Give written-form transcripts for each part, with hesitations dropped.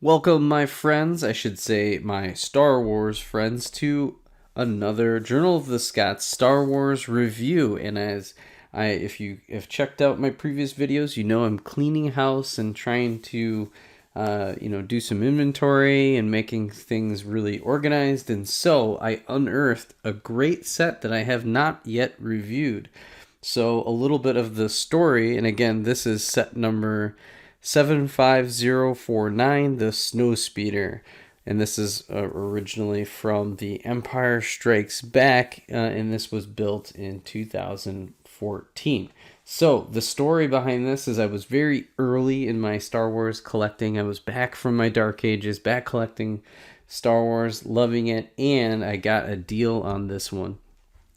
Welcome, my friends, I should say my Star Wars friends, to another Journal of the Scots Star Wars review. And if you have checked out my previous videos, you know I'm cleaning house and trying to, do some inventory and making things really organized. And so I unearthed a great set that I have not yet reviewed. So a little bit of the story, and again, this is set number 75049, the Snowspeeder. And this is originally from The Empire Strikes Back, and this was built in 2014. So, the story behind this is I was very early in my Star Wars collecting. I was back from my Dark Ages, back collecting Star Wars, loving it, and I got a deal on this one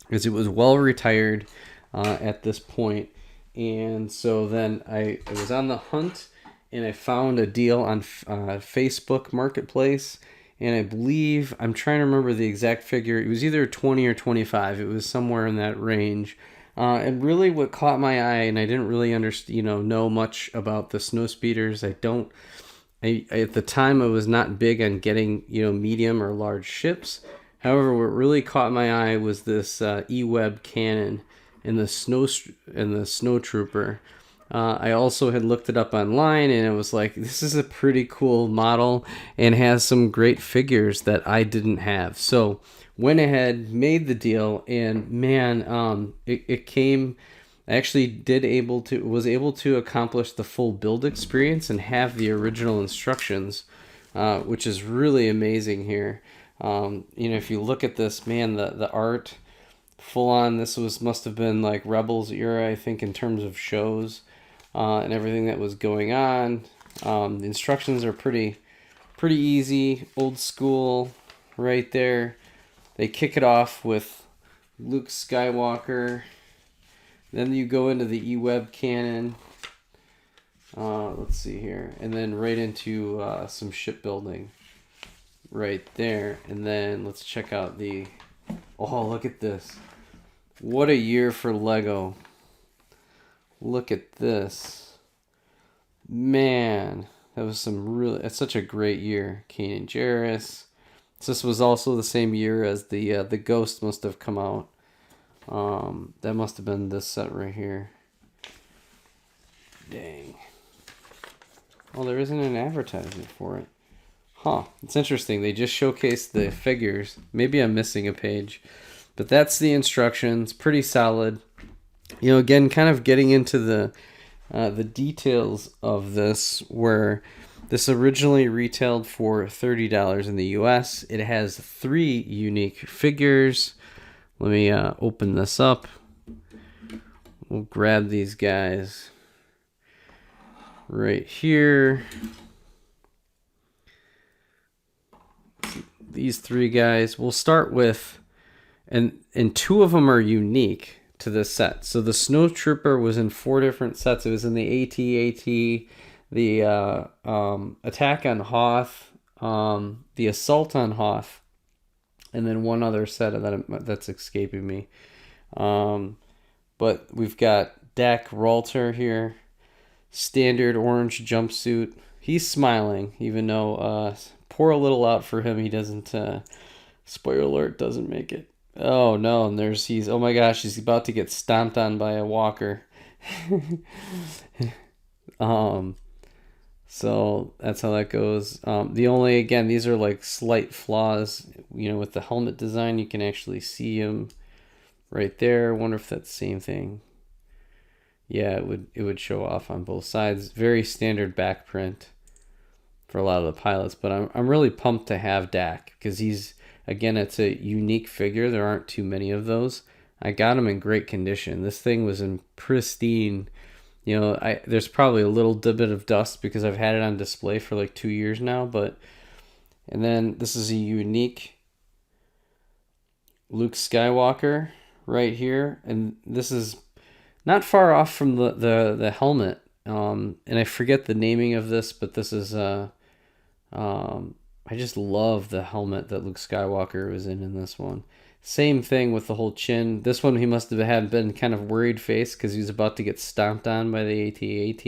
because it was well retired at this point. And so then I was on the hunt and I found a deal on Facebook Marketplace. And I believe, I'm trying to remember the exact figure, it was either 20 or 25. It was somewhere in that range. And really what caught my eye, and I didn't really know much about the snow speeders. At the time I was not big on getting, medium or large ships. However, what really caught my eye was this E-Web cannon and the snow trooper. I also had looked it up online, and it was like, this is a pretty cool model and has some great figures that I didn't have. So went ahead, made the deal, and man, it came. I actually was able to accomplish the full build experience and have the original instructions, which is really amazing here. If you look at this, man, the art, full on. This must have been like Rebels era, I think, in terms of shows and everything that was going on. The instructions are pretty easy, old school, right there. They kick it off with Luke Skywalker. Then you go into the E-Web cannon. Let's see here, and then right into some shipbuilding, right there. And then let's check out the. Oh, look at this! What a year for Lego. Look at this. Man, it's such a great year. Kanan Jarrus. This was also the same year as the Ghost must have come out. That must have been this set right here. Dang. Oh, there isn't an advertisement for it. Huh. It's interesting. They just showcased the figures. Maybe I'm missing a page. But that's the instructions. Pretty solid. Again, kind of getting into the details of this, where this originally retailed for $30 in the US. It has 3 unique figures. Let me open this up. We'll grab these guys right here. These 3 guys. We'll start with, and 2 of them are unique to this set. So the Snow Trooper was in 4 different sets. It was in the AT-AT, the Attack on Hoth, the Assault on Hoth, and then one other set that's escaping me. But we've got Dak Ralter here, standard orange jumpsuit. He's smiling, even though pour a little out for him. He doesn't. Spoiler alert, doesn't make it. Oh no, and oh my gosh, he's about to get stomped on by a walker. So that's how that goes. Again, these are like slight flaws, with the helmet design. You can actually see him right there. I wonder if that's the same thing. Yeah, it would show off on both sides. Very standard back print for a lot of the pilots, but I'm really pumped to have Dak, because again, it's a unique figure. There aren't too many of those. I got him in great condition. This thing was in pristine. There's probably a little bit of dust because I've had it on display for like 2 years now. And then this is a unique Luke Skywalker right here, and this is not far off from the helmet. And I forget the naming of this, but this is I just love the helmet that Luke Skywalker was in this one. Same thing with the whole chin. This one, he must have been kind of worried face because he was about to get stomped on by the AT-AT.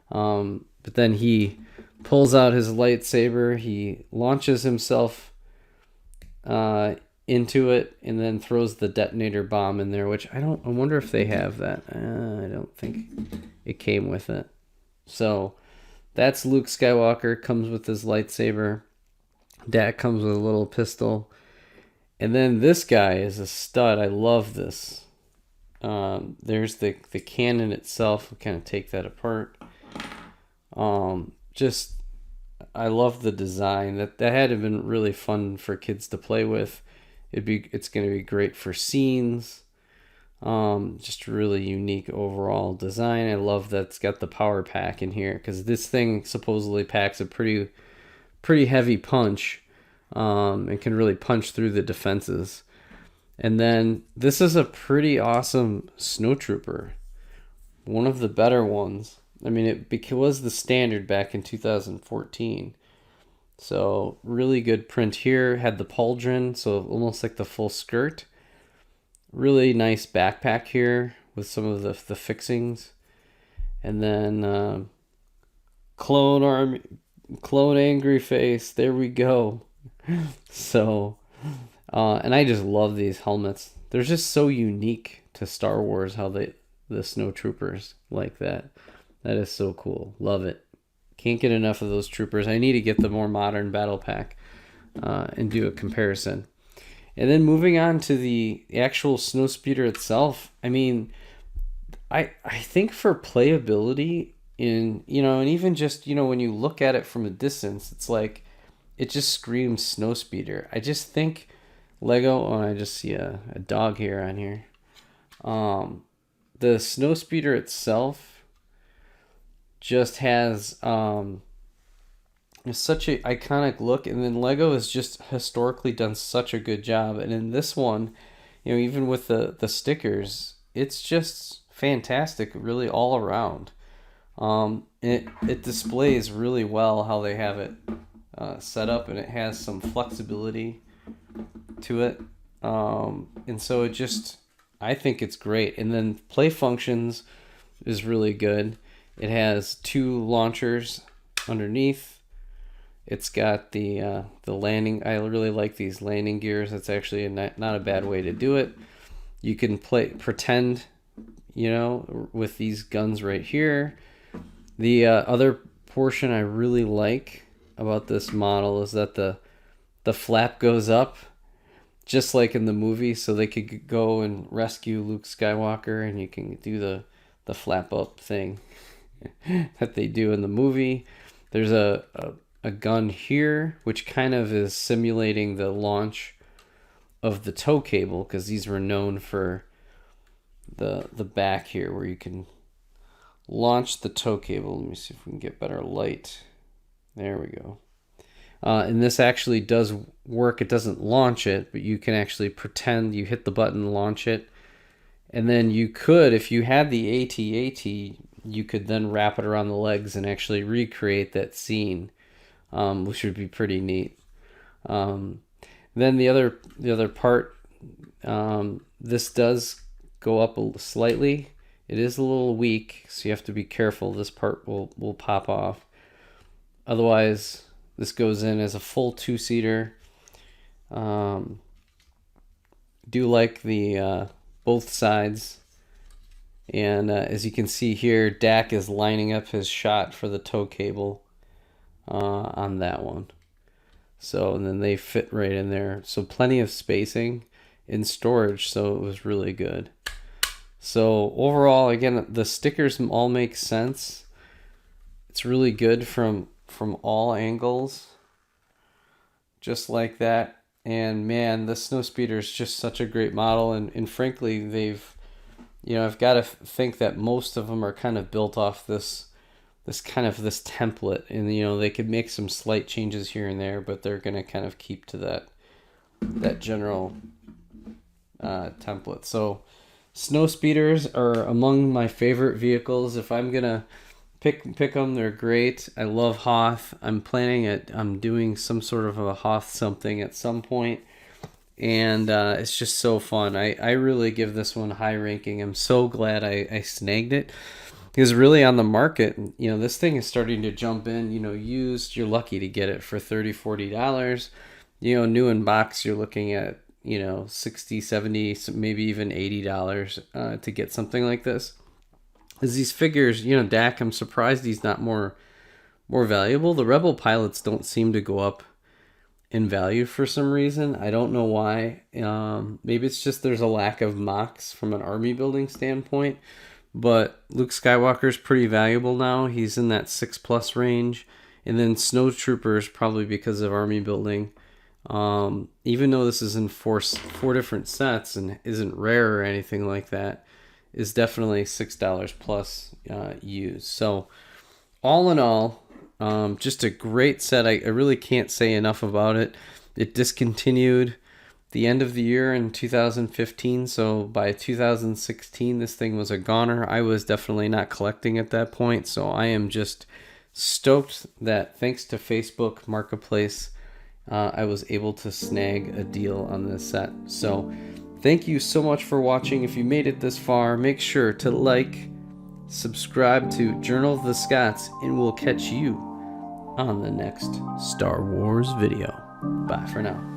But then he pulls out his lightsaber. He launches himself into it and then throws the detonator bomb in there, which I wonder if they have that. I don't think it came with it. So that's Luke Skywalker, comes with his lightsaber. Dak comes with a little pistol. And then this guy is a stud. I love this. There's the cannon itself. We'll kind of take that apart. Just, I love the design. That had to have been really fun for kids to play with. It's going to be great for scenes. Just really unique overall design. I love that it's got the power pack in here, because this thing supposedly packs a pretty heavy punch. And can really punch through the defenses. And then this is a pretty awesome snowtrooper. One of the better ones. I mean, it was the standard back in 2014. So really good print here. Had the pauldron, so almost like the full skirt. Really nice backpack here with some of the fixings. And then clone angry face. There we go. So, and I just love these helmets. They're just so unique to Star Wars, how the snowtroopers like that. That is so cool. Love it. Can't get enough of those troopers. I need to get the more modern battle pack and do a comparison. And then moving on to the actual Snowspeeder itself. I mean, I think for playability and even just, when you look at it from a distance, it's like, it just screams Snowspeeder. I just think Lego, I just see a dog hair on here. The Snowspeeder itself just has such an iconic look, and then Lego has just historically done such a good job. And in this one, even with the stickers, it's just fantastic, really all around. It displays really well how they have it set up, and it has some flexibility to it, and so I think it's great. And then play functions is really good. It has 2 launchers underneath. It's got the landing. I really like these landing gears. That's actually not a bad way to do it. You can pretend, with these guns right here. The other portion I really like about this model is that the flap goes up just like in the movie, so they could go and rescue Luke Skywalker, and you can do the flap up thing that they do in the movie. There's a gun here which kind of is simulating the launch of the tow cable, because these were known for the back here where you can launch the tow cable. Let me see if we can get better light. There we go. And this actually does work. It doesn't launch it, but you can actually pretend you hit the button, launch it. And then you could, if you had the AT-AT, you could then wrap it around the legs and actually recreate that scene, which would be pretty neat. Then the other part, this does go up slightly. It is a little weak, so you have to be careful. This part will pop off. Otherwise, this goes in as a full 2-seater. Do like the both sides. And as you can see here, Dak is lining up his shot for the tow cable on that one. So, and then they fit right in there. So plenty of spacing in storage, so it was really good. So overall, again, the stickers all make sense. It's really good from all angles, just like that. And man, the Snowspeeder is just such a great model, and frankly, they've, I've got to think that most of them are kind of built off this template, and they could make some slight changes here and there, but they're going to kind of keep to that general template. So Snowspeeders are among my favorite vehicles. If I'm gonna pick them, they're great. I love Hoth. I'm doing some sort of a Hoth something at some point, and it's just so fun. I really give this one high ranking. I'm so glad I snagged it. is really on the market. You know, this thing is starting to jump in, you know, used, you're lucky to get it for $30, $40. You know, new in box, you're looking at, you know, 60, 70, maybe even $80 to get something like this. As these figures, you know, Dak, I'm surprised he's not more valuable. The Rebel pilots don't seem to go up in value for some reason. I don't know why. Maybe it's just there's a lack of mocks from an army building standpoint. But Luke Skywalker's pretty valuable now. He's in that 6+ range. And then Snowtroopers, probably because of army building. Even though this is in four different sets and isn't rare or anything like that, is definitely $6 plus used. So all in all, just a great set. I really can't say enough about it. It discontinued the end of the year in 2015, so by 2016 this thing was a goner. I was definitely not collecting at that point, so I am just stoked that thanks to Facebook Marketplace I was able to snag a deal on this set. So thank you so much for watching. If you made it this far, make sure to like, subscribe to Journal of the Scots, and we'll catch you on the next Star Wars video. Bye for now.